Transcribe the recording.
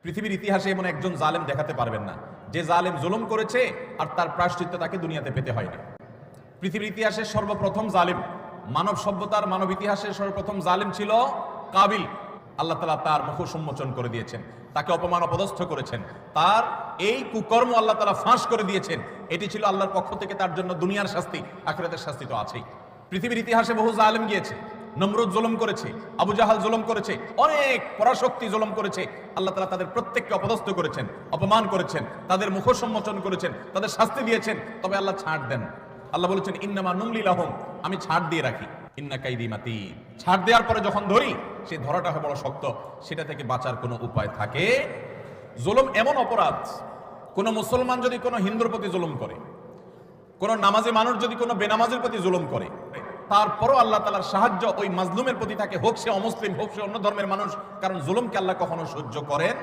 পৃথিবীর ইতিহাসে এমন একজন জালেম দেখাতে পারবেন না যে জালেম জুলুম করেছে আর তার প্রায়শ্চিত্ত তাকে দুনিয়াতে পেতে হয়নি। পৃথিবীর ইতিহাসের সর্বপ্রথম জালেম, মানব সভ্যতার মানব ইতিহাসের সর্বপ্রথম জালেম ছিল কাবিল। আল্লাহ তাআলা তার মুখ উন্মোচন করে দিয়েছেন, তাকে অপমান অপদস্থ করেছেন, তার এই কুকর্ম আল্লাহ তাআলা ফাঁস করে দিয়েছেন। এটি ছিল আল্লাহর পক্ষ থেকে তার জন্য দুনিয়ার শাস্তি, আখিরাতের শাস্তি তো আছেই। পৃথিবীর ইতিহাসে বহু জালেম গিয়েছে, নমরুদ জুলুম করেছে, আবু জাহাল জুলুম করেছে, অনেক পরাশক্তি জুলুম করেছে। আল্লাহ তাআলা তাদের প্রত্যেককে অপদস্থ করেছেন, অপমান করেছেন, তাদের মুখ সম্মোচন করেছেন, তাদের শাস্তি দিয়েছেন। তবে আল্লাহ ছাড় দেন। আল্লাহ বলেছেন ইন্নামা নুমলি লাহুম, আমি ছাড় দিয়ে রাখি। ইন্না কাইদি মাতিন, ছাড় দেওয়ার পরে যখন ধরি সেই ধরাটা হয় বড় শক্ত, সেটা থেকে বাঁচার কোনো উপায় থাকে। জুলুম এমন অপরাধ, কোন মুসলমান যদি কোনো হিন্দুর প্রতি জুলুম করে, কোন নামাজি মানুষ যদি কোনো বেনামাজের প্রতি জুলুম করে, তারপরও আল্লাহ তাআলার সাহায্য ওই মাজলুমের প্রতি থাকে, হোক সে অমুসলিম, হোক সে অন্য ধর্মের মানুষ। কারণ জুলুমকে আল্লাহ কখনো সহ্য করেন